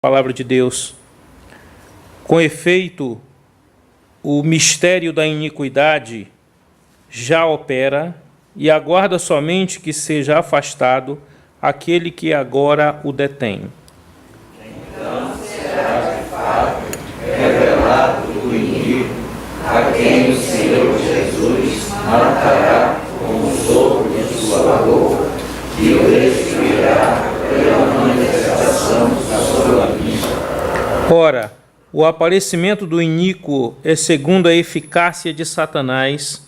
Palavra de Deus. Com efeito, o mistério da iniquidade já opera e aguarda somente que seja afastado aquele que agora o detém. Então será de fato revelado o iníquo, a quem o Senhor Jesus matará com o sopro de sua boca e o destruirá pela manifestação da sua vinda. Ora, o aparecimento do iníquo é segundo a eficácia de Satanás,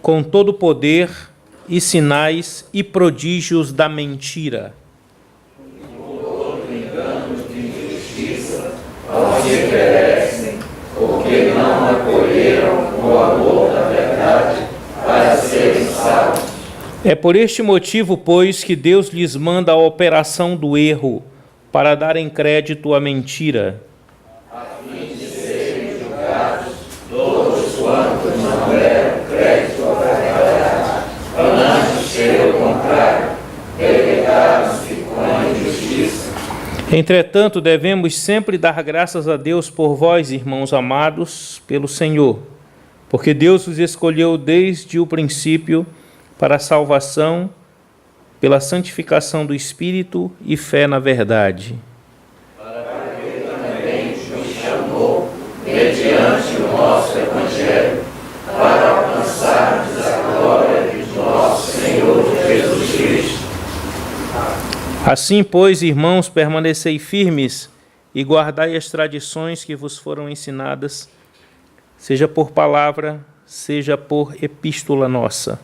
com todo o poder e sinais e prodígios da mentira. Todo engano de injustiça aos que perecem, porque não acolheram o amor da verdade para serem salvos. É por este motivo, pois, que Deus lhes manda a operação do erro, para darem crédito à mentira. A fim de serem julgados todos quantos não deram crédito à verdade, antes, pelo contrário, delegaram-se com a injustiça. Entretanto, devemos sempre dar graças a Deus por vós, irmãos amados, pelo Senhor, porque Deus os escolheu desde o princípio para a salvação, pela santificação do Espírito e fé na verdade. Para que também nos chamou, mediante o nosso Evangelho, para alcançarmos a glória de nosso Senhor Jesus Cristo. Assim, pois, irmãos, permanecei firmes e guardai as tradições que vos foram ensinadas, seja por palavra, seja por epístola nossa.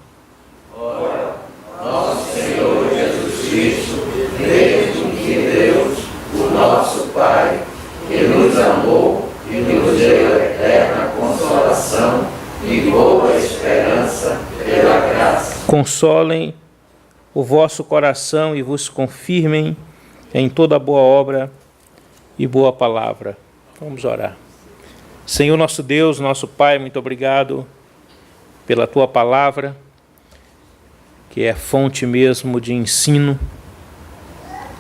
Ora, nosso Senhor Jesus Cristo, desde que Deus, o nosso Pai, que nos amou e nos deu eterna consolação e boa esperança pela graça. Consolem o vosso coração e vos confirmem em toda boa obra e boa palavra. Vamos orar. Senhor nosso Deus, nosso Pai, muito obrigado pela Tua palavra, que é fonte mesmo de ensino,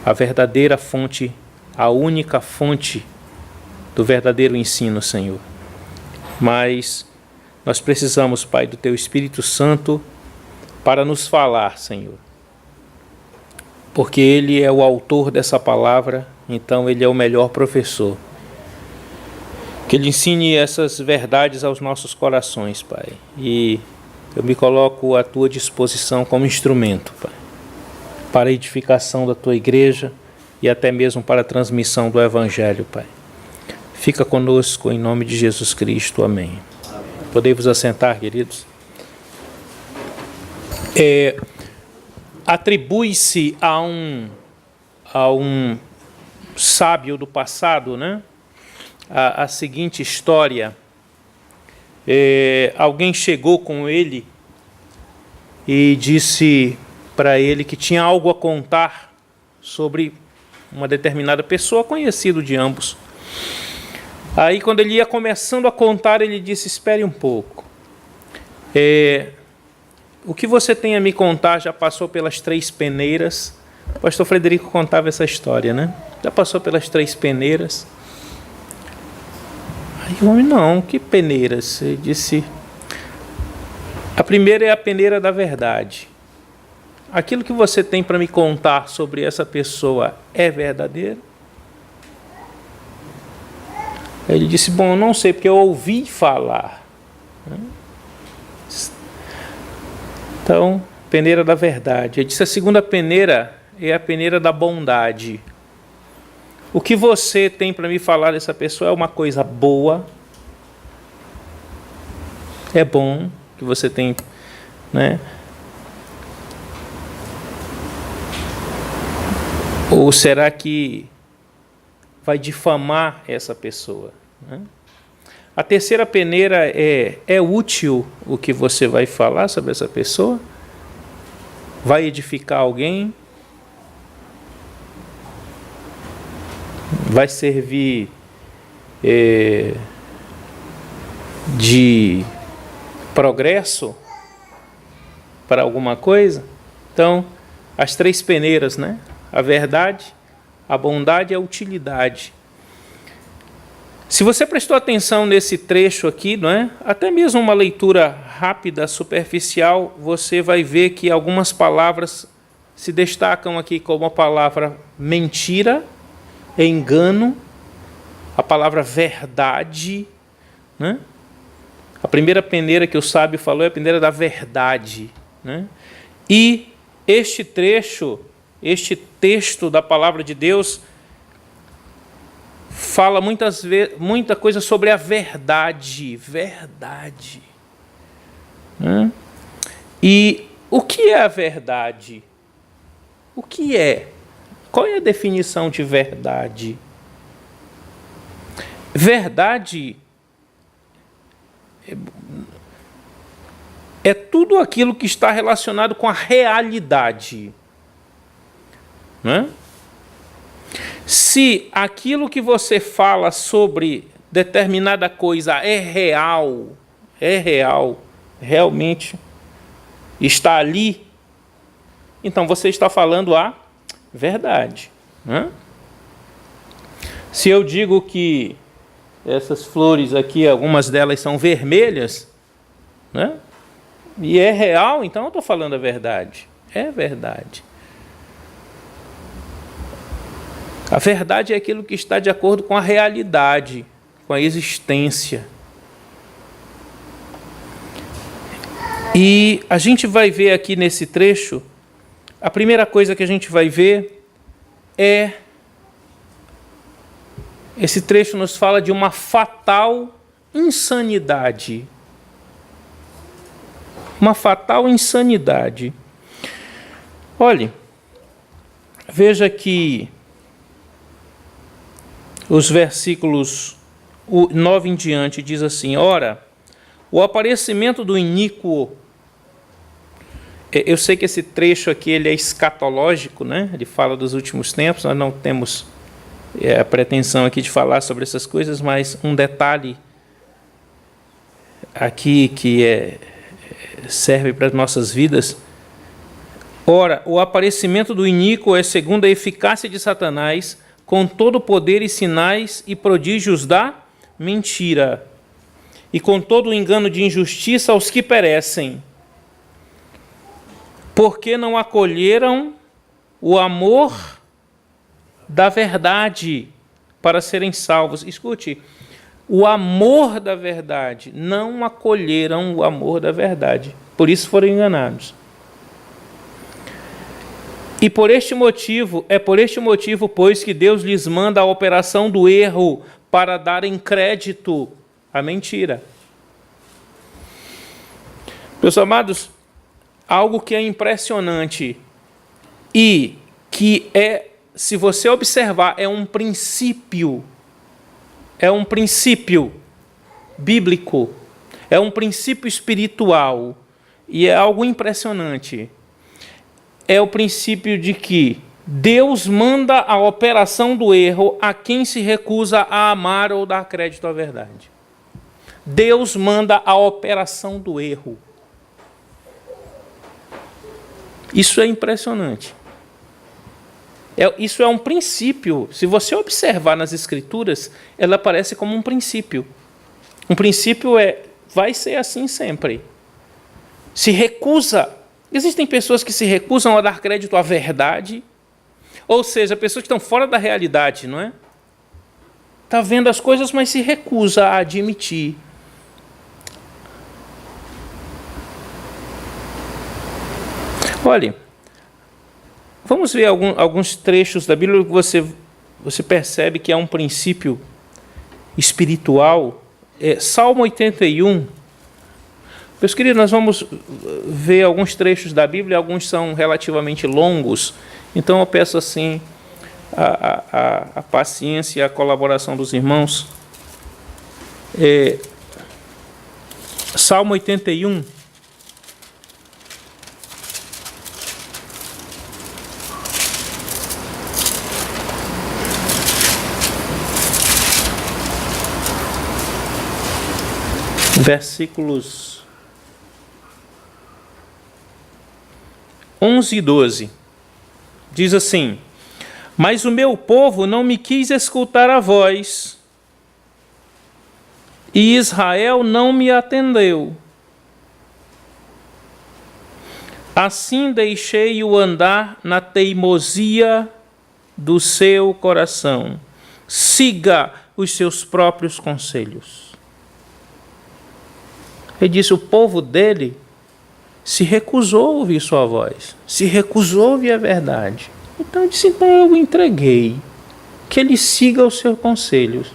a verdadeira fonte, a única fonte do verdadeiro ensino, Senhor. Mas nós precisamos, Pai, do Teu Espírito Santo para nos falar, Senhor. Porque Ele é o autor dessa palavra, então Ele é o melhor professor. Que Ele ensine essas verdades aos nossos corações, Pai. E eu me coloco à Tua disposição como instrumento, Pai, para a edificação da Tua igreja e até mesmo para a transmissão do Evangelho, Pai. Fica conosco em nome de Jesus Cristo. Amém. Podem-vos assentar, queridos. Atribui-se a um sábio do passado, né, a seguinte história. Alguém chegou com ele e disse para ele que tinha algo a contar sobre uma determinada pessoa, conhecido de ambos. Aí, quando ele ia começando a contar, ele disse: espere um pouco. O que você tem a me contar já passou pelas 3 peneiras. O pastor Frederico contava essa história, né? Já passou pelas 3 peneiras. Aí o homem: não, que peneiras? Ele disse: a primeira é a peneira da verdade. Aquilo que você tem para me contar sobre essa pessoa é verdadeiro? Aí ele disse: bom, eu não sei, porque eu ouvi falar. Então, peneira da verdade. Ele disse: a segunda peneira é a peneira da bondade. O que você tem para me falar dessa pessoa é uma coisa boa? É bom que você tem, né? Ou será que vai difamar essa pessoa, né? A terceira peneira é útil o que você vai falar sobre essa pessoa? Vai edificar alguém? Vai servir de progresso para alguma coisa? Então, as 3 peneiras, né? A verdade, a bondade e a utilidade. Se você prestou atenção nesse trecho aqui, não é? Até mesmo uma leitura rápida, superficial, você vai ver que algumas palavras se destacam aqui como a palavra mentira, engano, a palavra verdade, né? A primeira peneira que o sábio falou é a peneira da verdade, né? E este trecho, este texto da palavra de Deus fala muita coisa sobre a verdade, né? E o que é a verdade? O que é? Qual é a definição de verdade? Verdade é tudo aquilo que está relacionado com a realidade, né? Se aquilo que você fala sobre determinada coisa é real, realmente está ali, então você está falando a verdade, né? Se eu digo que essas flores aqui, algumas delas são vermelhas, né? E é real, então eu estou falando a verdade. É verdade. A verdade é aquilo que está de acordo com a realidade, com a existência. E a gente vai ver aqui nesse trecho, a primeira coisa que a gente vai ver é... Esse trecho nos fala de uma fatal insanidade. Uma fatal insanidade. Olhe, veja que os versículos 9 em diante diz assim: ora, o aparecimento do iníquo. Eu sei que esse trecho aqui ele é escatológico, né? Ele fala dos últimos tempos, nós não temos a pretensão aqui de falar sobre essas coisas, mas um detalhe aqui que serve para as nossas vidas. Ora, o aparecimento do iníquo é segundo a eficácia de Satanás, com todo o poder e sinais e prodígios da mentira, e com todo o engano de injustiça aos que perecem, porque não acolheram o amor da verdade para serem salvos. Escute, o amor da verdade, não acolheram o amor da verdade, por isso foram enganados. E por este motivo, pois, que Deus lhes manda a operação do erro para darem crédito à mentira. Meus amados, algo que é impressionante e que se você observar, é um princípio bíblico, é um princípio espiritual e é algo impressionante. É o princípio de que Deus manda a operação do erro a quem se recusa a amar ou dar crédito à verdade. Deus manda a operação do erro. Isso é impressionante. Isso é um princípio. Se você observar nas Escrituras, ela aparece como um princípio. Um princípio vai ser assim sempre. Se recusa. Existem pessoas que se recusam a dar crédito à verdade, ou seja, pessoas que estão fora da realidade, não é? Está vendo as coisas, mas se recusa a admitir. Olhe, vamos ver alguns trechos da Bíblia que você percebe que é um princípio espiritual. Salmo 81. Meus queridos, nós vamos ver alguns trechos da Bíblia, alguns são relativamente longos, então eu peço assim a paciência e a colaboração dos irmãos. Salmo 81. Versículos 11 e 12. Diz assim: mas o meu povo não me quis escutar a voz, e Israel não me atendeu. Assim deixei-o andar na teimosia do seu coração. Siga os seus próprios conselhos. Ele disse: o povo dele se recusou a ouvir sua voz, se recusou a ouvir a verdade. Então ele disse: então eu o entreguei, que ele siga os seus conselhos,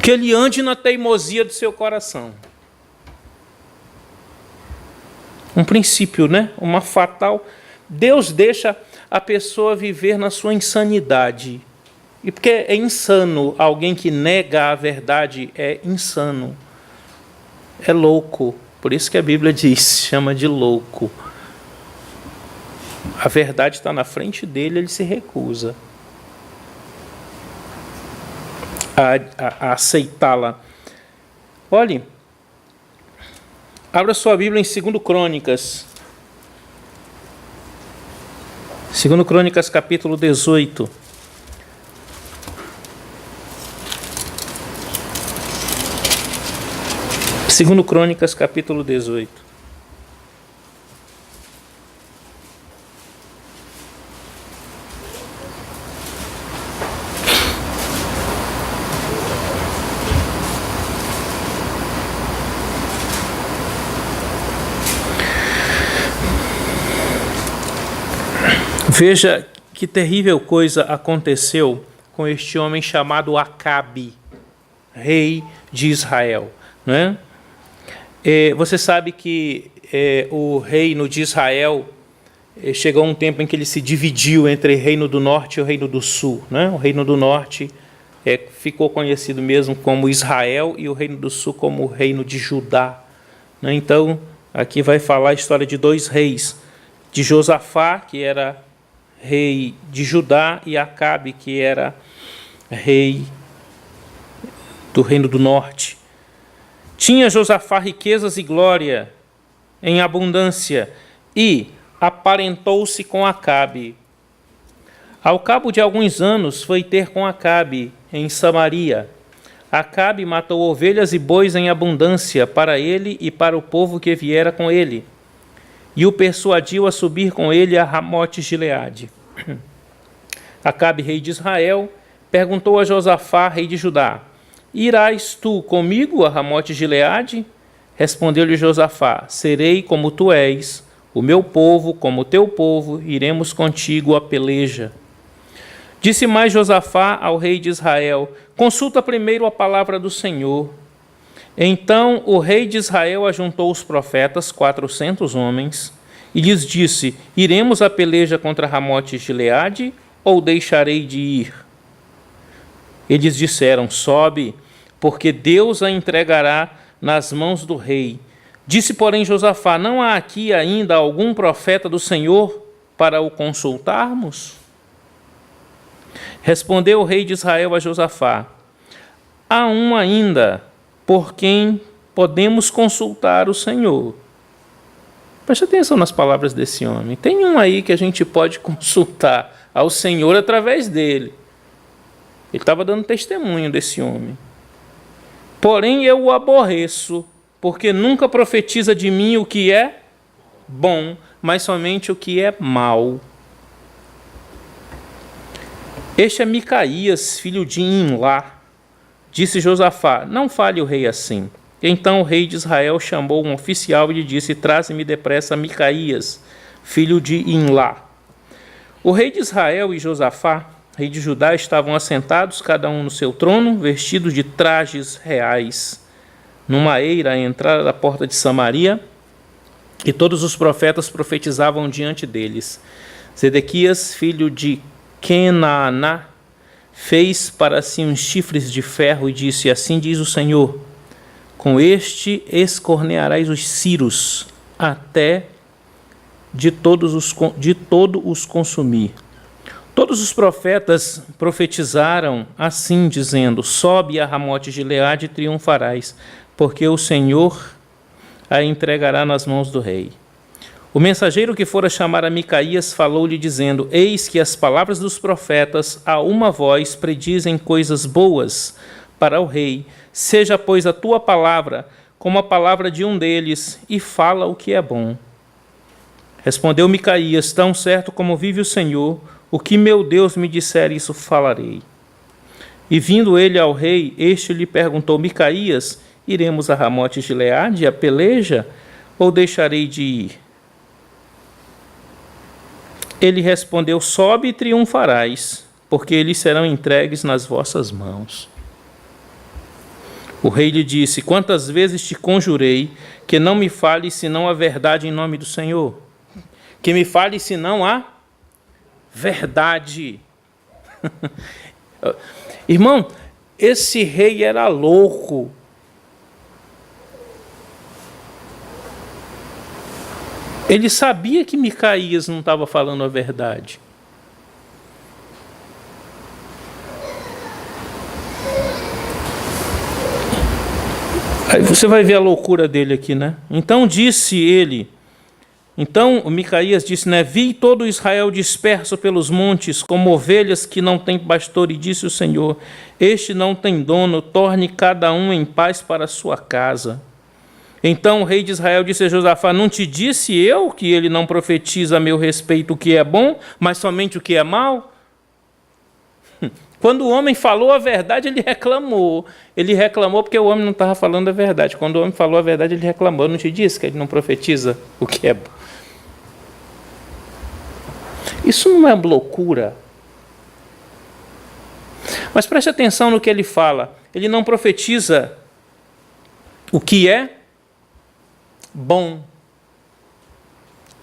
que ele ande na teimosia do seu coração. Um princípio, né? Uma fatal. Deus deixa a pessoa viver na sua insanidade. E porque é insano, alguém que nega a verdade é insano. É louco. Por isso que a Bíblia diz, chama de louco. A verdade está na frente dele, ele se recusa a aceitá-la. Olhe, abra sua Bíblia em 2 Crônicas. 2 Crônicas, capítulo 18. Segundo Crônicas, capítulo 18. Veja que terrível coisa aconteceu com este homem chamado Acabe, rei de Israel, não é? Você sabe que o reino de Israel chegou um tempo em que ele se dividiu entre o reino do norte e o reino do sul, né? O reino do norte ficou conhecido mesmo como Israel e o reino do sul como o reino de Judá, né? Então, aqui vai falar a história de dois reis, de Josafá, que era rei de Judá, e Acabe, que era rei do reino do norte. Tinha Josafá riquezas e glória em abundância, e aparentou-se com Acabe. Ao cabo de alguns anos, foi ter com Acabe em Samaria. Acabe matou ovelhas e bois em abundância para ele e para o povo que viera com ele, e o persuadiu a subir com ele a Ramote-Gileade. Acabe, rei de Israel, perguntou a Josafá, rei de Judá: irás tu comigo a Ramote-Gileade? Respondeu-lhe Josafá: serei como tu és, o meu povo como o teu povo, iremos contigo à peleja. Disse mais Josafá ao rei de Israel: consulta primeiro a palavra do Senhor. Então o rei de Israel ajuntou os profetas, 400 homens, e lhes disse: iremos à peleja contra Ramote-Gileade, ou deixarei de ir? Eles disseram: sobe, porque Deus a entregará nas mãos do rei. Disse, porém, Josafá: não há aqui ainda algum profeta do Senhor para o consultarmos? Respondeu o rei de Israel a Josafá: há um ainda por quem podemos consultar o Senhor. Preste atenção nas palavras desse homem. Tem um aí que a gente pode consultar ao Senhor através dele. Ele estava dando testemunho desse homem. Porém, eu o aborreço, porque nunca profetiza de mim o que é bom, mas somente o que é mal. Este é Micaías, filho de Imlá. Disse Josafá: não fale o rei assim. Então o rei de Israel chamou um oficial e lhe disse: traze-me depressa Micaías, filho de Imlá. O rei de Israel e Josafá, rei de Judá, estavam assentados, cada um no seu trono, vestidos de trajes reais, numa eira à entrada da porta de Samaria, e todos os profetas profetizavam diante deles. Zedequias, filho de Kenaaná, fez para si uns chifres de ferro e disse: assim diz o Senhor, com este escornearás os ciros, até de todo os consumir. Todos os profetas profetizaram assim, dizendo: sobe a Ramote-Gileade e triunfarás, porque o Senhor a entregará nas mãos do rei. O mensageiro que fora chamar a Micaías falou-lhe, dizendo: eis que as palavras dos profetas a uma voz predizem coisas boas para o rei: seja, pois, a tua palavra como a palavra de um deles, e fala o que é bom. Respondeu Micaías: tão certo como vive o Senhor, o que meu Deus me disser, isso falarei. E vindo ele ao rei, este lhe perguntou: Micaías, iremos a Ramote de Gileade, a peleja, ou deixarei de ir? Ele respondeu: sobe e triunfarás, porque eles serão entregues nas vossas mãos. O rei lhe disse: quantas vezes te conjurei que não me fales senão a verdade em nome do Senhor? Que me fale senão a verdade. Irmão, esse rei era louco. Ele sabia que Micaías não estava falando a verdade. Aí você vai ver a loucura dele aqui, né? Então o Micaías disse, né? Vi todo Israel disperso pelos montes, como ovelhas que não têm pastor, e disse o Senhor: este não tem dono, torne cada um em paz para a sua casa. Então o rei de Israel disse a Josafá: não te disse eu que ele não profetiza a meu respeito o que é bom, mas somente o que é mal? Quando o homem falou a verdade, ele reclamou. Ele reclamou porque o homem não estava falando a verdade. Quando o homem falou a verdade, ele reclamou. Eu não te disse que ele não profetiza o que é bom? Isso não é loucura? Mas preste atenção no que ele fala. Ele não profetiza o que é bom.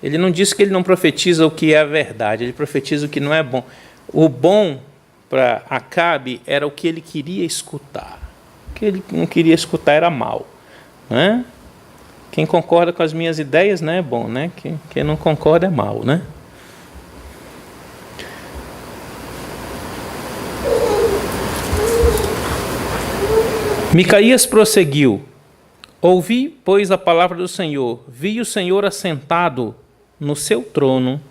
Ele não disse que ele não profetiza o que é a verdade. Ele profetiza o que não é bom. O bom para Acabe era o que ele queria escutar. O que ele não queria escutar era mal, né? Quem concorda com as minhas ideias, né, é bom, né? Quem não concorda é mal, né? Micaías prosseguiu: ouvi, pois, a palavra do Senhor. Vi o Senhor assentado no seu trono,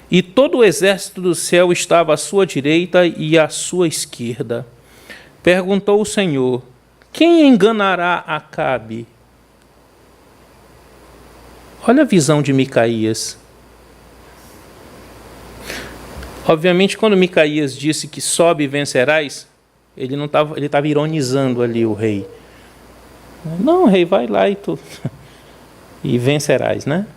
e todo o exército do céu estava à sua direita e à sua esquerda. Perguntou o Senhor: quem enganará Acabe? Olha a visão de Micaías. Obviamente, quando Micaías disse que sobe e vencerás, ele estava ironizando ali o rei. Não, rei, vai lá e tu e vencerás, né?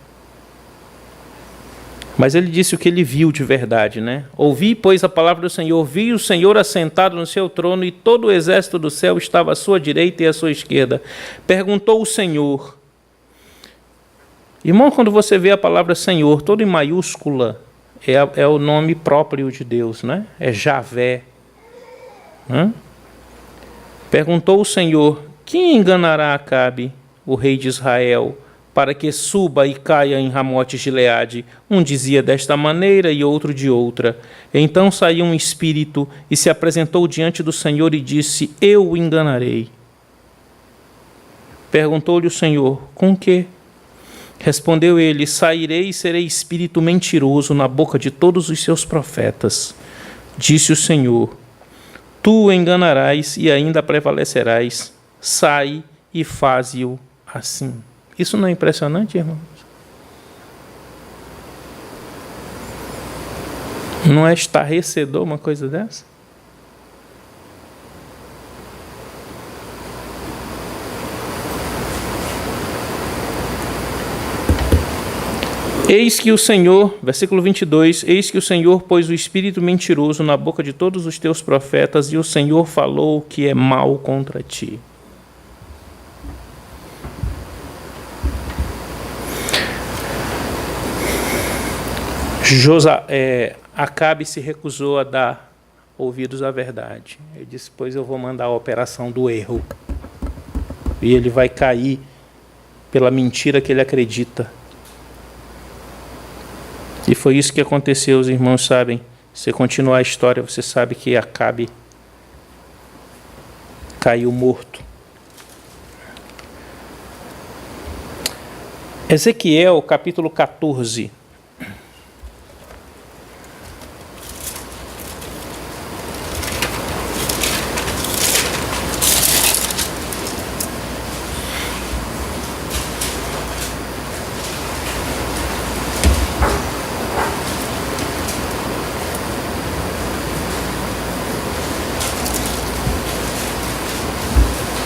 Mas ele disse o que ele viu de verdade, né? Ouvi, pois, a palavra do Senhor. Vi o Senhor assentado no seu trono, e todo o exército do céu estava à sua direita e à sua esquerda. Perguntou o Senhor. Irmão, quando você vê a palavra Senhor, toda em maiúscula, é o nome próprio de Deus, né? É Javé. Perguntou o Senhor: quem enganará Acabe, o rei de Israel, para que suba e caia em Ramote Gileade? Um dizia desta maneira e outro de outra. Então saiu um espírito e se apresentou diante do Senhor e disse: eu o enganarei. Perguntou-lhe o Senhor: com que? Respondeu ele: sairei e serei espírito mentiroso na boca de todos os seus profetas. Disse o Senhor: tu o enganarás e ainda prevalecerás. Sai e faze-o assim. Isso não é impressionante, irmãos? Não é estarrecedor uma coisa dessa? Eis que o Senhor, versículo 22, eis que o Senhor pôs o espírito mentiroso na boca de todos os teus profetas, e o Senhor falou o que é mal contra ti. Acabe se recusou a dar ouvidos à verdade. Ele disse: pois eu vou mandar a operação do erro. E ele vai cair pela mentira que ele acredita. E foi isso que aconteceu, os irmãos sabem. Se continuar a história, você sabe que Acabe caiu morto. Ezequiel, capítulo 14.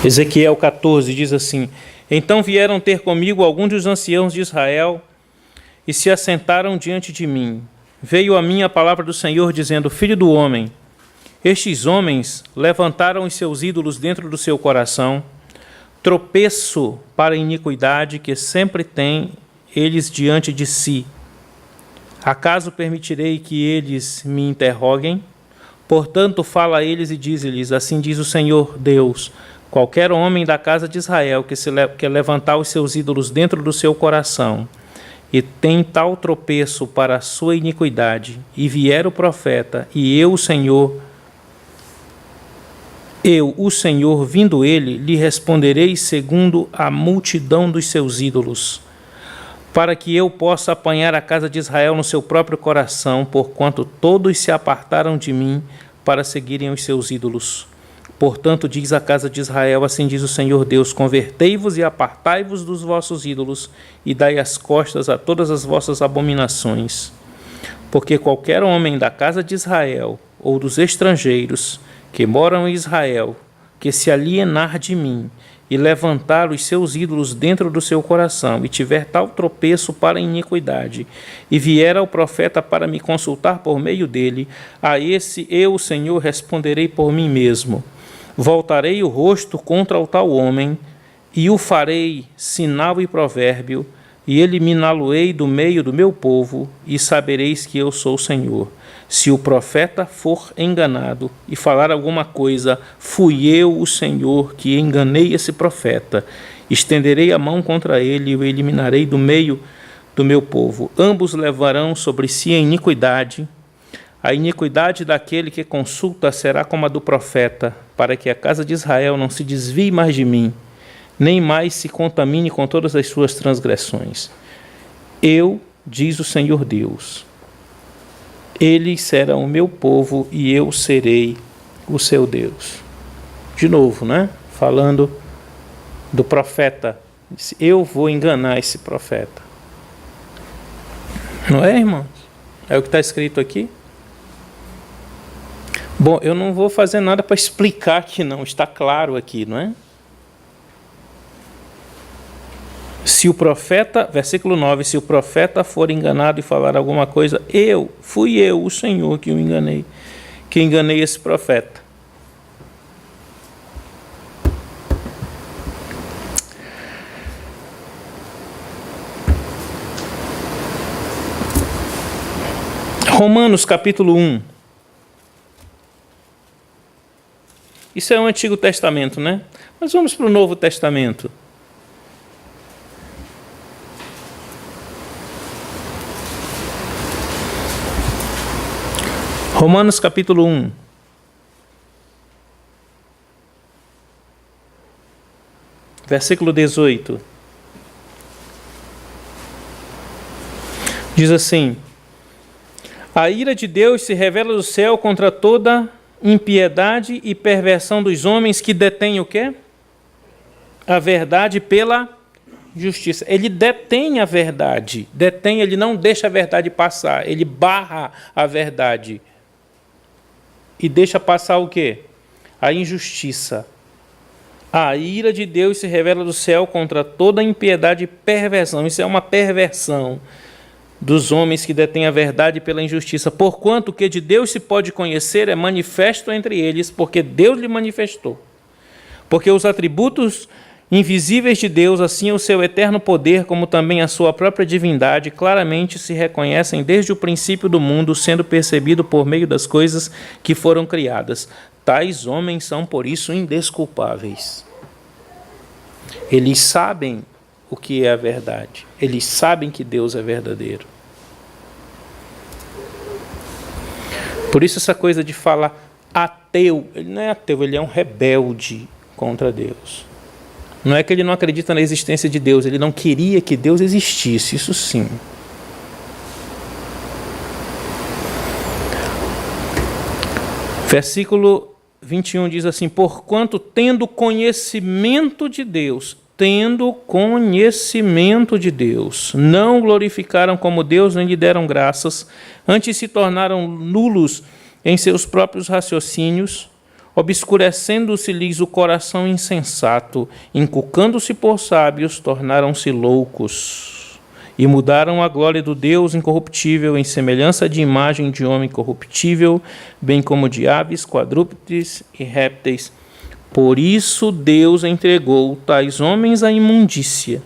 Ezequiel 14 diz assim: Então vieram ter comigo alguns dos anciãos de Israel e se assentaram diante de mim. Veio a mim a palavra do Senhor, dizendo: Filho do homem, estes homens levantaram os seus ídolos dentro do seu coração, tropeço para a iniquidade que sempre têm eles diante de si. Acaso permitirei que eles me interroguem? Portanto, fala a eles e dize-lhes: Assim diz o Senhor Deus: qualquer homem da casa de Israel que levantar os seus ídolos dentro do seu coração e tem tal tropeço para a sua iniquidade, e vier o profeta, e eu, o Senhor, vindo ele, lhe responderei segundo a multidão dos seus ídolos, para que eu possa apanhar a casa de Israel no seu próprio coração, porquanto todos se apartaram de mim para seguirem os seus ídolos. Portanto, diz a casa de Israel: assim diz o Senhor Deus: convertei-vos e apartai-vos dos vossos ídolos, e dai as costas a todas as vossas abominações. Porque qualquer homem da casa de Israel, ou dos estrangeiros que moram em Israel, que se alienar de mim, e levantar os seus ídolos dentro do seu coração, e tiver tal tropeço para a iniquidade, e vier ao profeta para me consultar por meio dele, a esse eu, o Senhor, responderei por mim mesmo. Voltarei o rosto contra o tal homem, e o farei sinal e provérbio, e eliminá-lo-ei do meio do meu povo, e sabereis que eu sou o Senhor. Se o profeta for enganado e falar alguma coisa, fui eu, o Senhor, que enganei esse profeta. Estenderei a mão contra ele e o eliminarei do meio do meu povo. Ambos levarão sobre si a iniquidade. A iniquidade daquele que consulta será como a do profeta, para que a casa de Israel não se desvie mais de mim, nem mais se contamine com todas as suas transgressões. Eu, diz o Senhor Deus, eles serão o meu povo e eu serei o seu Deus. De novo, né? Falando do profeta. Eu vou enganar esse profeta. Não é, irmãos? É o que está escrito aqui? Bom, eu não vou fazer nada para explicar aqui não. Está claro aqui, não é? Se o profeta, versículo 9, se o profeta for enganado e falar alguma coisa, fui eu, o Senhor, que o enganei, que enganei esse profeta. Romanos capítulo 1. Isso é o Antigo Testamento, né? Mas vamos para o Novo Testamento. Romanos capítulo 1. Versículo 18. Diz assim: a ira de Deus se revela do céu contra toda impiedade e perversão dos homens que detêm o quê? A verdade pela justiça. Ele detém a verdade. Ele não deixa a verdade passar. Ele barra a verdade. E deixa passar o quê? A injustiça. A ira de Deus se revela do céu contra toda impiedade e perversão. Isso é uma perversão dos homens que detêm a verdade pela injustiça. Porquanto o que de Deus se pode conhecer é manifesto entre eles, porque Deus lhe manifestou. Porque os atributos invisíveis de Deus, assim o seu eterno poder, como também a sua própria divindade, claramente se reconhecem desde o princípio do mundo, sendo percebido por meio das coisas que foram criadas. Tais homens são, por isso, indesculpáveis. Eles sabem o que é a verdade. Eles sabem que Deus é verdadeiro. Por isso essa coisa de falar ateu, ele não é ateu, ele é um rebelde contra Deus. Não é que ele não acredita na existência de Deus, ele não queria que Deus existisse, isso sim. Versículo 21 diz assim: porquanto tendo conhecimento de Deus, não glorificaram como Deus, nem lhe deram graças, antes se tornaram nulos em seus próprios raciocínios, obscurecendo-se-lhes o coração insensato, inculcando-se por sábios, tornaram-se loucos, e mudaram a glória do Deus incorruptível em semelhança de imagem de homem corruptível, bem como de aves, quadrúpedes e répteis. Por isso Deus entregou tais homens à imundícia,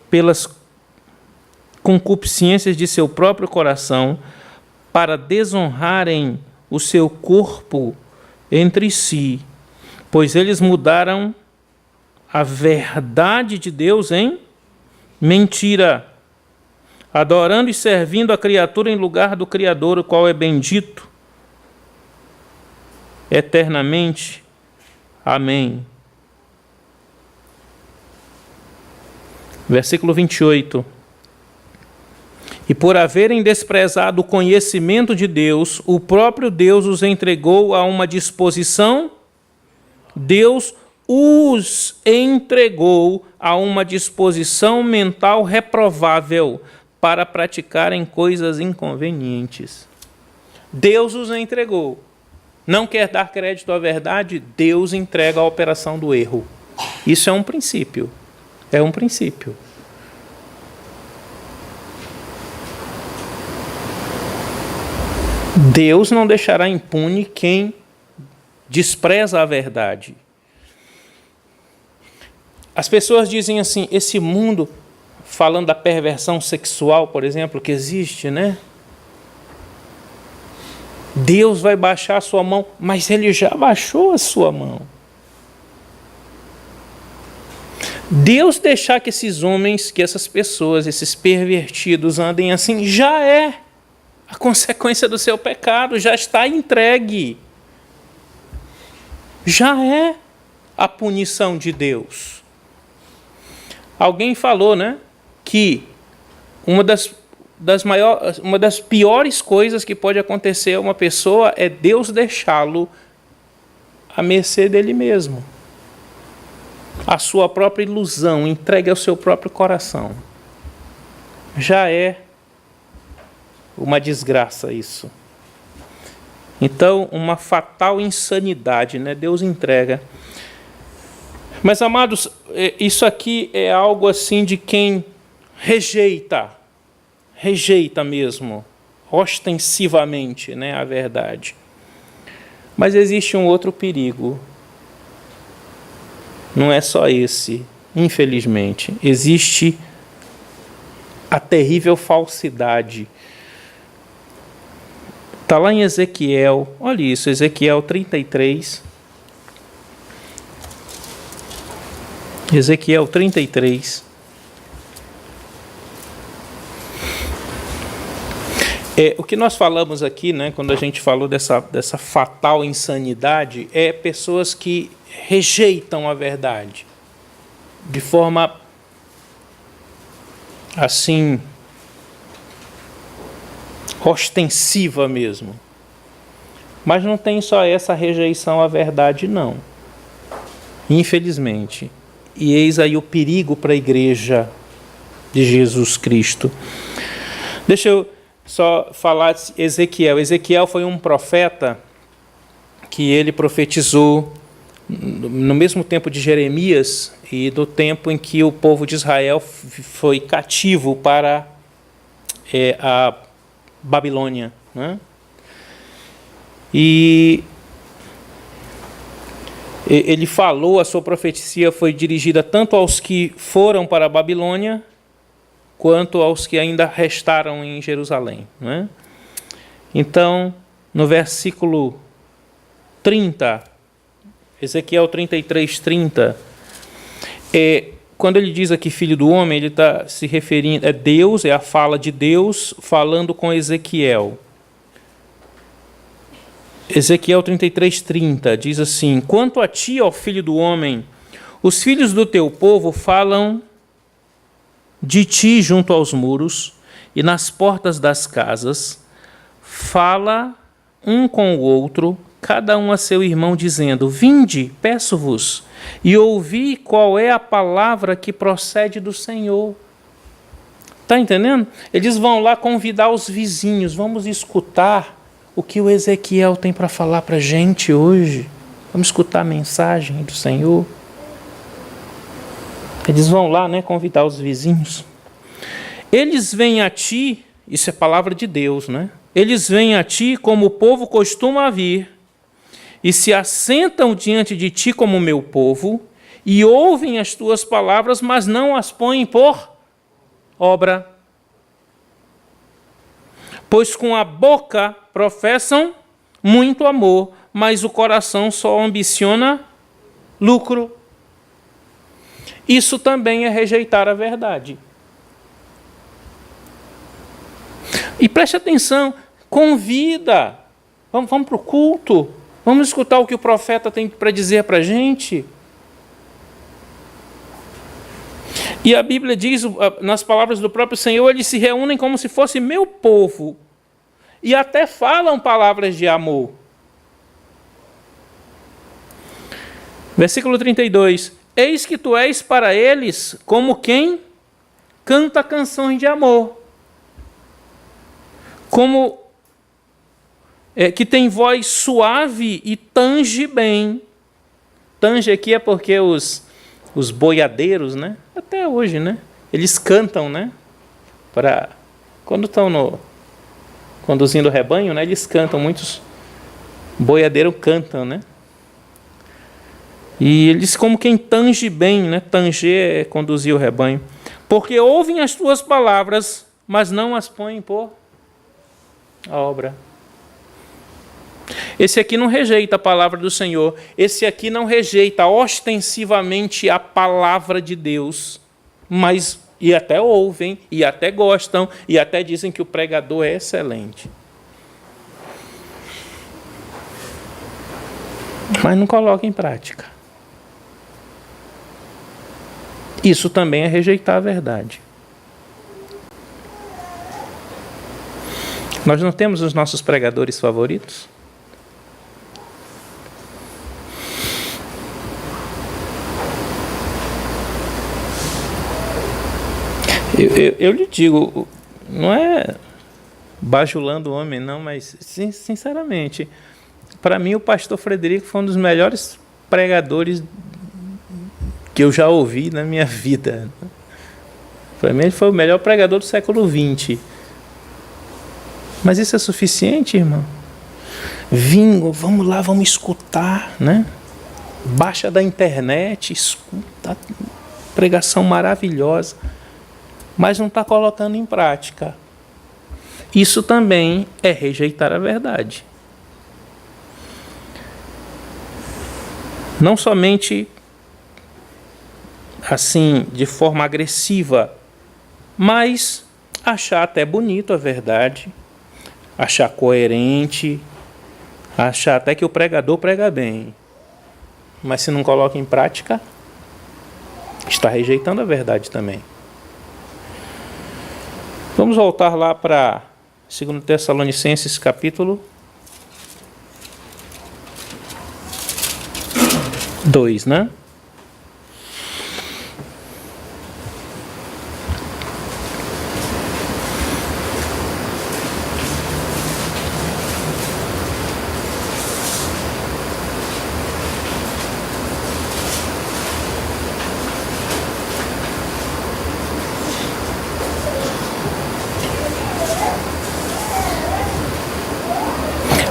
pelas concupiscências de seu próprio coração, para desonrarem o seu corpo entre si, pois eles mudaram a verdade de Deus em mentira, adorando e servindo a criatura em lugar do Criador, o qual é bendito eternamente. Amém. Versículo 28. E por haverem desprezado o conhecimento de Deus, o próprio Deus os entregou a uma disposição. Deus os entregou a uma disposição mental reprovável para praticarem coisas inconvenientes. Deus os entregou. Não quer dar crédito à verdade? Deus entrega a operação do erro. Isso é um princípio. É um princípio. Deus não deixará impune quem despreza a verdade. As pessoas dizem assim, esse mundo, falando da perversão sexual, por exemplo, que existe, né? Deus vai baixar a sua mão, mas Ele já baixou a sua mão. Deus deixar que esses homens, que essas pessoas, esses pervertidos andem assim, já é a consequência do seu pecado, já está entregue. Já é a punição de Deus. Alguém falou, né, que uma das piores coisas que pode acontecer a uma pessoa é Deus deixá-lo à mercê dele mesmo. A sua própria ilusão, entregue ao seu próprio coração. Já é uma desgraça isso. Então, uma fatal insanidade, né? Deus entrega. Mas, amados, isso aqui é algo assim de quem rejeita mesmo, ostensivamente, né, a verdade. Mas existe um outro perigo. Não é só esse, infelizmente. Existe a terrível falsidade. Está lá em Ezequiel, olha isso, Ezequiel 33. Ezequiel 33. O que nós falamos aqui, né, quando a gente falou dessa fatal insanidade, é pessoas que rejeitam a verdade de forma assim ostensiva mesmo. Mas não tem só essa rejeição à verdade, não. Infelizmente. E eis aí o perigo para a igreja de Jesus Cristo. Deixa eu só falar de Ezequiel. Ezequiel foi um profeta que ele profetizou no mesmo tempo de Jeremias e do tempo em que o povo de Israel foi cativo para a Babilônia, né? E ele falou, a sua profecia foi dirigida tanto aos que foram para a Babilônia, quanto aos que ainda restaram em Jerusalém, né? Então, no versículo 30, Ezequiel 33, 30, quando ele diz aqui filho do homem, ele está se referindo, Deus, é a fala de Deus falando com Ezequiel. Ezequiel 33, 30 diz assim: quanto a ti, ó filho do homem, os filhos do teu povo falam de ti junto aos muros e nas portas das casas, fala um com o outro, cada um a seu irmão, dizendo: vinde, peço-vos, e ouvi qual é a palavra que procede do Senhor. Está entendendo? Eles vão lá convidar os vizinhos, vamos escutar o que o Ezequiel tem para falar para a gente hoje. Vamos escutar a mensagem do Senhor. Eles vão lá, né, convidar os vizinhos. Eles vêm a ti, isso é palavra de Deus, né? Eles vêm a ti como o povo costuma vir, e se assentam diante de ti como meu povo, e ouvem as tuas palavras, mas não as põem por obra. Pois com a boca professam muito amor, mas o coração só ambiciona lucro. Isso também é rejeitar a verdade. E preste atenção, convida. Vamos para o culto. Vamos escutar o que o profeta tem para dizer para a gente. E a Bíblia diz, nas palavras do próprio Senhor, eles se reúnem como se fosse meu povo. E até falam palavras de amor. Versículo 32. Eis que tu és para eles como quem canta canções de amor. Como que tem voz suave e tange bem. Tange aqui é porque os boiadeiros, né? Até hoje, né? Eles cantam, né? Quando estão conduzindo o rebanho, né? Eles cantam, muitos boiadeiros cantam, né? E eles como quem tange bem, né? Tanger é conduzir o rebanho. Porque ouvem as tuas palavras, mas não as põem por obra. Esse aqui não rejeita a palavra do Senhor. Esse aqui não rejeita ostensivamente a palavra de Deus. Mas, e até ouvem, e até gostam, e até dizem que o pregador é excelente. Mas não coloca em prática. Isso também é rejeitar a verdade. Nós não temos os nossos pregadores favoritos? Eu lhe digo, não é bajulando o homem, não, mas sinceramente, para mim o pastor Frederico foi um dos melhores pregadores que eu já ouvi na minha vida. Para mim ele foi o melhor pregador do século XX. Mas isso é suficiente, irmão? Vamos lá, vamos escutar, né? Baixa da internet, escuta, pregação maravilhosa, mas não está colocando em prática. Isso também é rejeitar a verdade. Não somente assim, de forma agressiva, mas achar até bonito a verdade, achar coerente, achar até que o pregador prega bem, mas se não coloca em prática, está rejeitando a verdade também. Vamos voltar lá para 2 Tessalonicenses capítulo 2, né?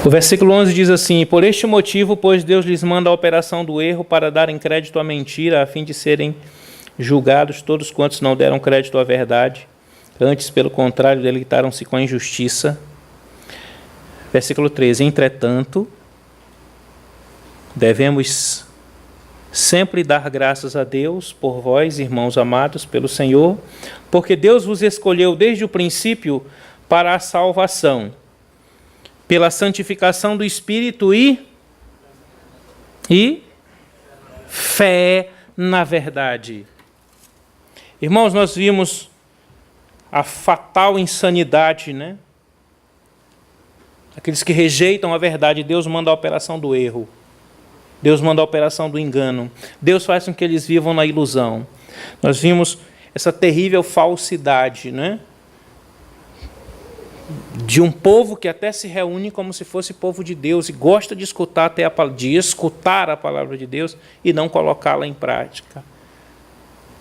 O versículo 11 diz assim: por este motivo, pois Deus lhes manda a operação do erro para darem crédito à mentira, a fim de serem julgados todos quantos não deram crédito à verdade, antes, pelo contrário, deleitaram-se com a injustiça. Versículo 13: entretanto, devemos sempre dar graças a Deus por vós, irmãos amados, pelo Senhor, porque Deus vos escolheu desde o princípio para a salvação, pela santificação do Espírito e fé na verdade. Irmãos, nós vimos a fatal insanidade, né? Aqueles que rejeitam a verdade, Deus manda a operação do erro. Deus manda a operação do engano. Deus faz com que eles vivam na ilusão. Nós vimos essa terrível falsidade, né? de um povo que até se reúne como se fosse povo de Deus e gosta de escutar a palavra de Deus e não colocá-la em prática.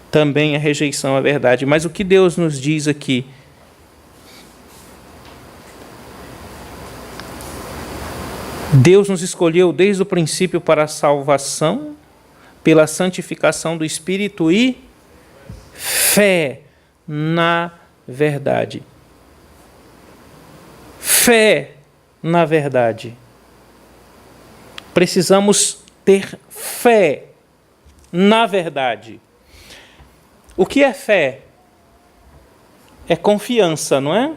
Também a rejeição à verdade. Mas o que Deus nos diz aqui? Deus nos escolheu desde o princípio para a salvação, pela santificação do Espírito e fé na verdade. Fé na verdade. Precisamos ter fé na verdade. O que é fé? É confiança, não é?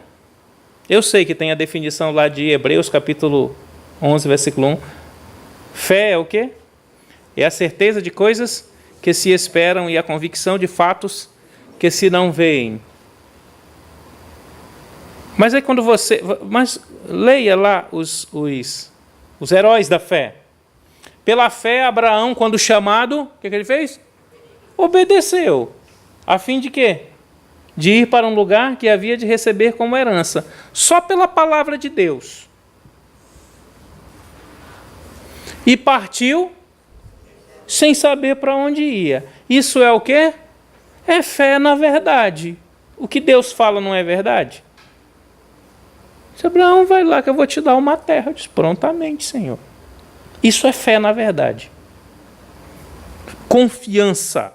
Eu sei que tem a definição lá de Hebreus, capítulo 11, versículo 1. Fé é o quê? É a certeza de coisas que se esperam e a convicção de fatos que se não veem. Mas aí quando você... Mas leia lá os heróis da fé. Pela fé, Abraão, quando chamado, o que ele fez? Obedeceu. A fim de quê? De ir para um lugar que havia de receber como herança. Só pela palavra de Deus. E partiu sem saber para onde ia. Isso é o quê? É fé na verdade. O que Deus fala não é verdade? Se Abraão, vai lá que eu vou te dar uma terra. Eu disse, prontamente, Senhor. Isso é fé na verdade. Confiança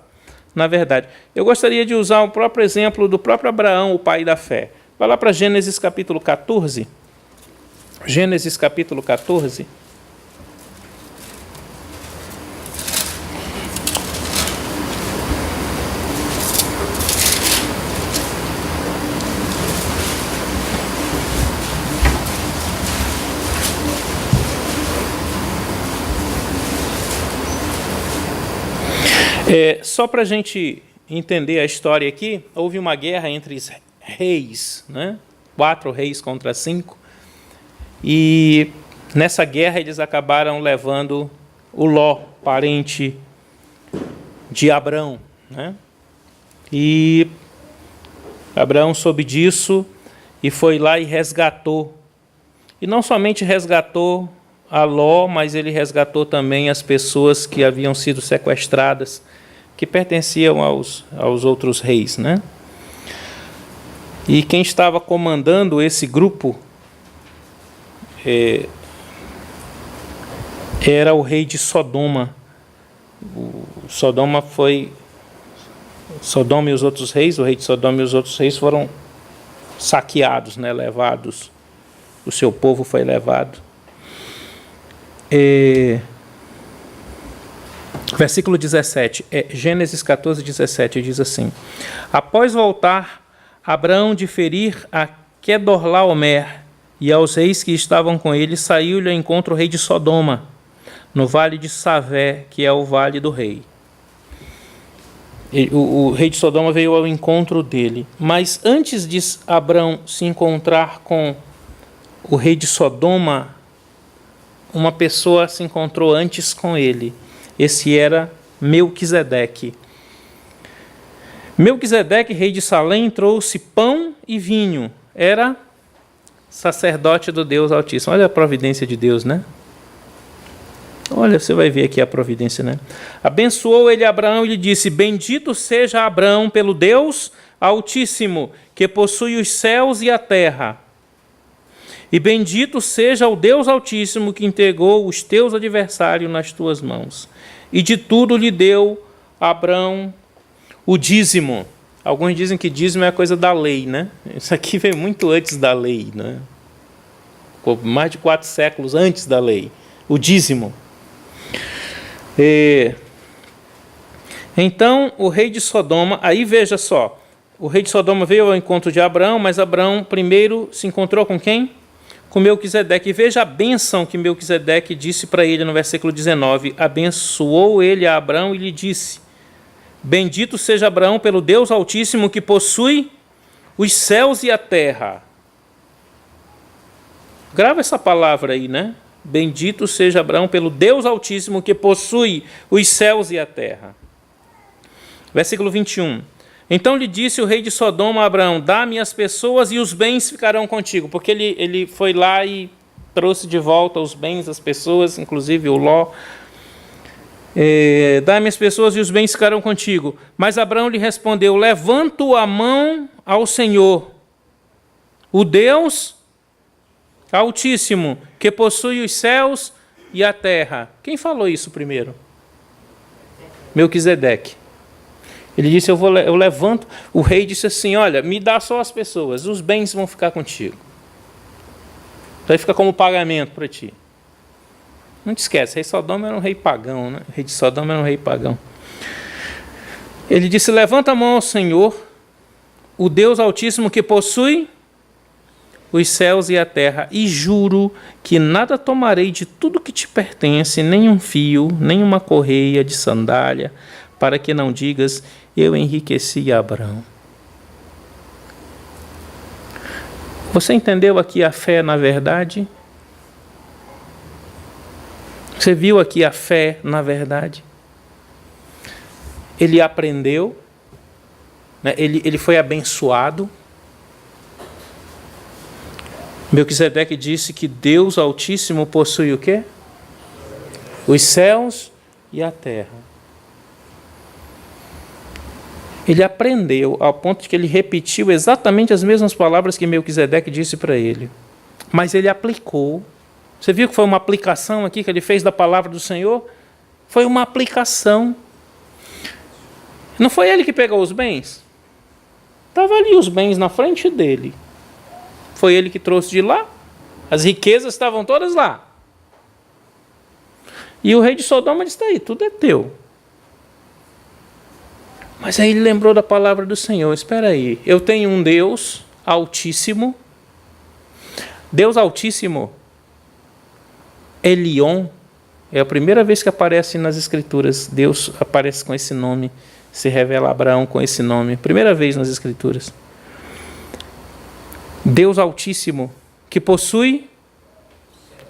na verdade. Eu gostaria de usar o próprio exemplo do próprio Abraão, o pai da fé. Vai lá para Gênesis capítulo 14. Gênesis capítulo 14. Só para a gente entender a história aqui, houve uma guerra entre reis, né? 4 reis contra 5, e nessa guerra eles acabaram levando o Ló, parente de Abrão, né? E Abraão soube disso e foi lá e resgatou. E não somente resgatou a Ló, mas ele resgatou também as pessoas que haviam sido sequestradas, que pertenciam aos outros reis, né? E quem estava comandando esse grupo era o rei de Sodoma. Sodoma e os outros reis, o rei de Sodoma e os outros reis foram saqueados, né? Levados. O seu povo foi levado. Versículo 17, Gênesis 14, 17, diz assim: após voltar Abraão de ferir a Quedorlaomer e aos reis que estavam com ele, saiu-lhe ao encontro o rei de Sodoma, no vale de Savé, que é o vale do rei. O rei de Sodoma veio ao encontro dele. Mas antes de Abraão se encontrar com o rei de Sodoma, uma pessoa se encontrou antes com ele. Esse era Melquisedeque. Melquisedeque, rei de Salém, trouxe pão e vinho. Era sacerdote do Deus Altíssimo. Olha a providência de Deus, né? Olha, você vai ver aqui a providência, né? Abençoou ele Abraão e lhe disse: bendito seja Abraão pelo Deus Altíssimo, que possui os céus e a terra. E bendito seja o Deus Altíssimo que entregou os teus adversários nas tuas mãos. E de tudo lhe deu Abraão o dízimo. Alguns dizem que dízimo é a coisa da lei, né? Isso aqui veio muito antes da lei, né? Mais de 4 séculos antes da lei. O dízimo. Então, o rei de Sodoma, aí veja só, o rei de Sodoma veio ao encontro de Abraão, mas Abraão primeiro se encontrou com quem? Com Melquisedeque. E veja a bênção que Melquisedeque disse para ele no versículo 19. Abençoou ele a Abraão e lhe disse: bendito seja Abraão pelo Deus Altíssimo que possui os céus e a terra. Grava essa palavra aí, né? Bendito seja Abraão pelo Deus Altíssimo que possui os céus e a terra. Versículo 21. Então lhe disse o rei de Sodoma a Abraão: dá-me as pessoas e os bens ficarão contigo. Porque ele foi lá e trouxe de volta os bens, as pessoas, inclusive o Ló. Dá-me as pessoas e os bens ficarão contigo. Mas Abraão lhe respondeu: levanto a mão ao Senhor, o Deus Altíssimo, que possui os céus e a terra. Quem falou isso primeiro? Melquisedeque. Ele disse: eu levanto. O rei disse assim: olha, me dá só as pessoas, os bens vão ficar contigo. Vai ficar como pagamento para ti. Não te esquece, rei Sodoma era um rei pagão, né? O rei de Sodoma era um rei pagão. Ele disse: levanta a mão ao Senhor, o Deus Altíssimo, que possui os céus e a terra, e juro que nada tomarei de tudo que te pertence, nem um fio, nem uma correia de sandália, para que não digas: eu enriqueci Abraão. Você entendeu aqui a fé na verdade? Você viu aqui a fé na verdade? Ele aprendeu, né? Ele foi abençoado. Melquisedeque disse que Deus Altíssimo possui o quê? Os céus e a terra. Ele aprendeu ao ponto de que ele repetiu exatamente as mesmas palavras que Melquisedeque disse para ele. Mas ele aplicou. Você viu que foi uma aplicação aqui que ele fez da palavra do Senhor? Foi uma aplicação. Não foi ele que pegou os bens? Estavam ali os bens na frente dele. Foi ele que trouxe de lá. As riquezas estavam todas lá. E o rei de Sodoma disse: aí, tudo é teu. Mas aí ele lembrou da palavra do Senhor. Espera aí, eu tenho um Deus Altíssimo. Deus Altíssimo, Elion, é a primeira vez que aparece nas Escrituras. Deus aparece com esse nome, se revela a Abraão com esse nome. Primeira vez nas Escrituras. Deus Altíssimo, que possui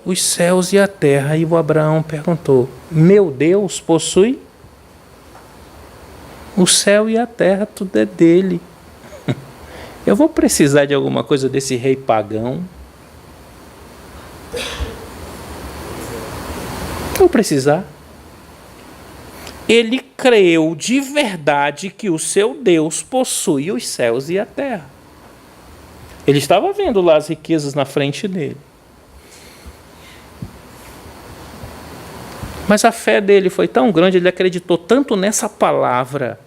os céus e a terra. E o Abraão perguntou: meu Deus possui o céu e a terra, tudo é dele. Eu vou precisar de alguma coisa desse rei pagão? Vou precisar. Ele creu de verdade que o seu Deus possui os céus e a terra. Ele estava vendo lá as riquezas na frente dele. Mas a fé dele foi tão grande, ele acreditou tanto nessa palavra,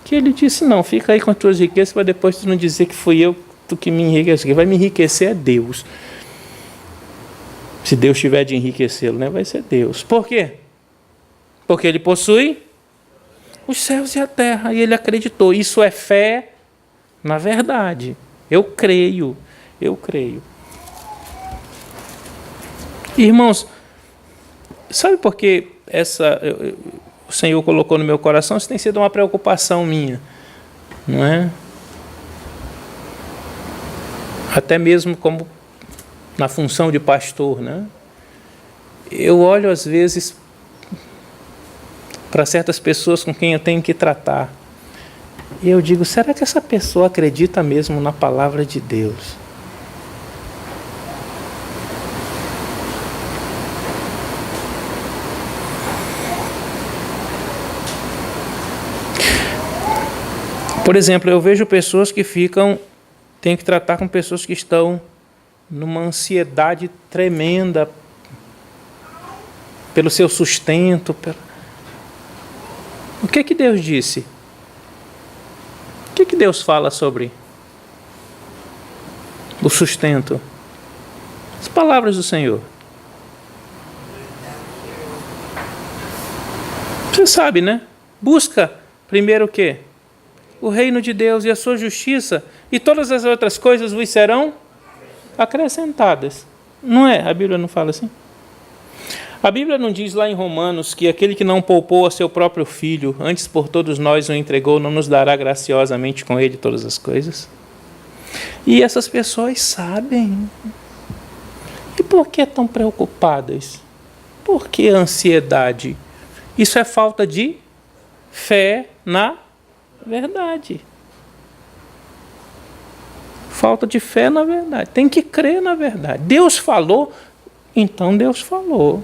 que ele disse: não, fica aí com as tuas riquezas, para depois tu não dizer que fui eu tu que me enriqueci. Quem vai me enriquecer é Deus. Se Deus tiver de enriquecê-lo, né, vai ser Deus. Por quê? Porque ele possui os céus e a terra. E ele acreditou. Isso é fé na verdade. Eu creio. Eu creio. Irmãos, sabe por que o Senhor colocou no meu coração? Isso tem sido uma preocupação minha, não é? Até mesmo como na função de pastor, né? Eu olho às vezes para certas pessoas com quem eu tenho que tratar e eu digo: será que essa pessoa acredita mesmo na palavra de Deus? Por exemplo, eu vejo pessoas que tenho que tratar com pessoas que estão numa ansiedade tremenda pelo seu sustento. O que Deus disse? O que Deus fala sobre o sustento? As palavras do Senhor. Você sabe, né? Busca primeiro o quê? O reino de Deus e a sua justiça, e todas as outras coisas vos serão acrescentadas. Não é? A Bíblia não fala assim? A Bíblia não diz lá em Romanos que aquele que não poupou a seu próprio filho, antes por todos nós o entregou, não nos dará graciosamente com ele todas as coisas? E essas pessoas sabem. E por que tão preocupadas? Por que ansiedade? Isso é falta de fé na verdade. Falta de fé na verdade. Tem que crer na verdade. Deus falou, então Deus falou.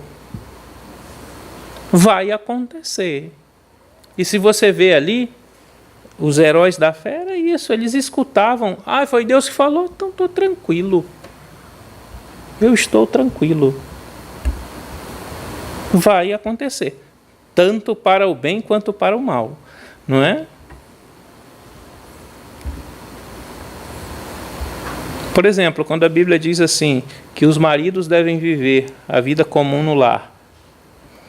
Vai acontecer. E se você vê ali, os heróis da fé era isso, eles escutavam. Ah, foi Deus que falou, então estou tranquilo. Eu estou tranquilo. Vai acontecer. Tanto para o bem quanto para o mal. Não é? Por exemplo, quando a Bíblia diz assim, que os maridos devem viver a vida comum no lar,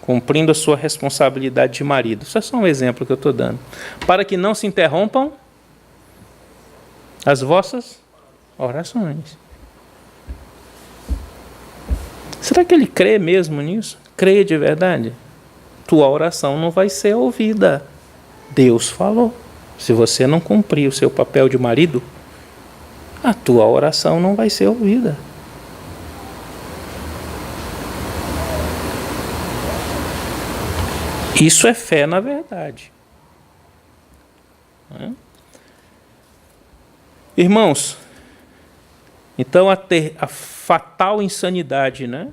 cumprindo a sua responsabilidade de marido. Isso é só um exemplo que eu estou dando. Para que não se interrompam as vossas orações. Será que ele crê mesmo nisso? Crê de verdade? Tua oração não vai ser ouvida. Deus falou. Se você não cumprir o seu papel de marido, a tua oração não vai ser ouvida. Isso é fé na verdade. Irmãos, então a fatal insanidade, né?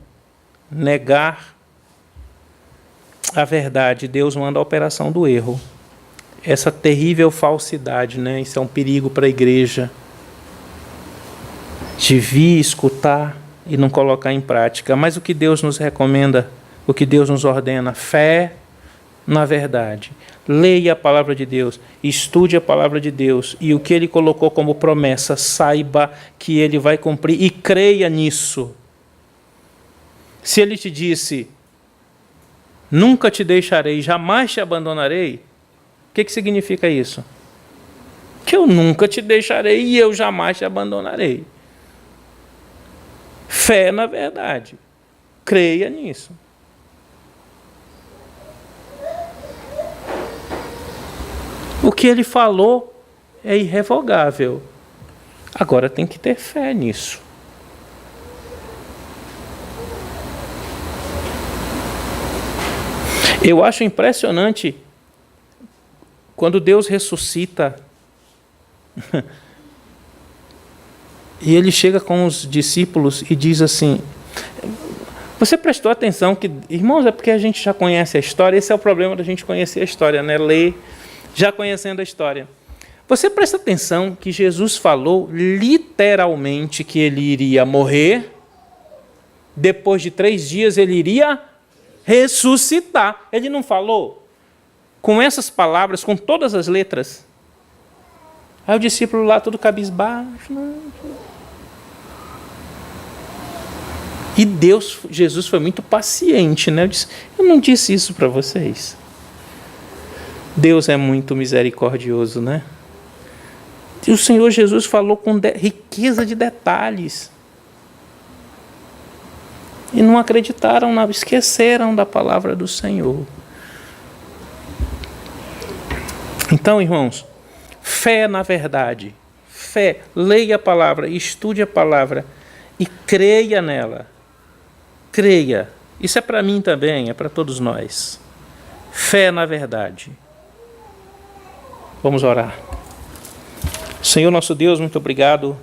Negar a verdade, Deus manda a operação do erro. Essa terrível falsidade, né? Isso é um perigo para a igreja. De vir, escutar e não colocar em prática. Mas o que Deus nos recomenda, o que Deus nos ordena, fé na verdade. Leia a palavra de Deus, estude a palavra de Deus e o que Ele colocou como promessa, saiba que Ele vai cumprir e creia nisso. Se Ele te disse, nunca te deixarei, jamais te abandonarei, o que significa isso? Que eu nunca te deixarei e eu jamais te abandonarei. Fé na verdade. Creia nisso. O que ele falou é irrevogável. Agora tem que ter fé nisso. Eu acho impressionante quando Deus ressuscita e ele chega com os discípulos e diz assim, você prestou atenção que, irmãos, é porque a gente já conhece a história, esse é o problema da gente conhecer a história, né? Ler já conhecendo a história. Você presta atenção que Jesus falou literalmente que ele iria morrer, depois de 3 dias ele iria ressuscitar. Ele não falou com essas palavras, com todas as letras? Aí o discípulo lá todo cabisbaixo. E Jesus foi muito paciente, né? Eu não disse isso para vocês. Deus é muito misericordioso, né? E o Senhor Jesus falou com riqueza de detalhes. E não acreditaram, esqueceram da palavra do Senhor. Então, irmãos, fé na verdade. Fé, leia a palavra, estude a palavra e creia nela. Creia. Isso é para mim também, é para todos nós. Fé na verdade. Vamos orar. Senhor nosso Deus, muito obrigado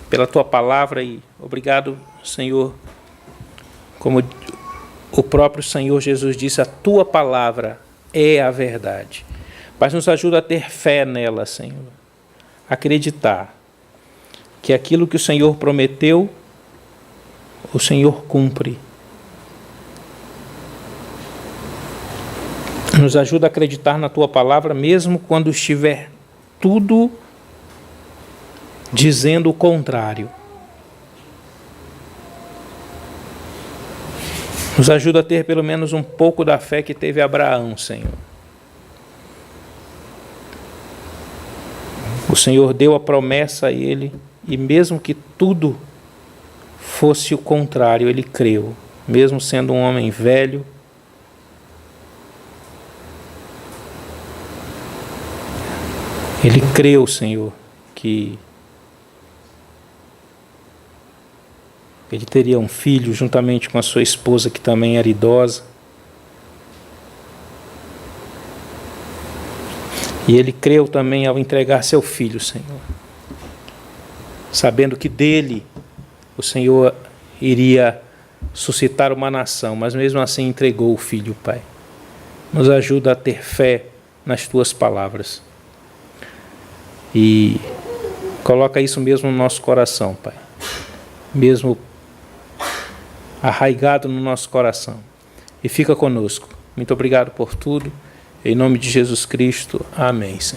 pela Tua palavra e obrigado, Senhor, como o próprio Senhor Jesus disse, a Tua palavra é a verdade. Mas nos ajuda a ter fé nela, Senhor. Acreditar que aquilo que o Senhor prometeu, o Senhor cumpre. Nos ajuda a acreditar na Tua palavra, mesmo quando estiver tudo dizendo o contrário. Nos ajuda a ter pelo menos um pouco da fé que teve Abraão, Senhor. O Senhor deu a promessa a ele, e mesmo que tudo fosse o contrário, ele creu, mesmo sendo um homem velho. Ele creu, Senhor, que ele teria um filho juntamente com a sua esposa, que também era idosa. E ele creu também ao entregar seu filho, Senhor, sabendo que dele o Senhor iria suscitar uma nação, mas mesmo assim entregou o filho, Pai. Nos ajuda a ter fé nas tuas palavras. E coloca isso mesmo no nosso coração, Pai. Mesmo arraigado no nosso coração. E fica conosco. Muito obrigado por tudo. Em nome de Jesus Cristo. Amém, Senhor.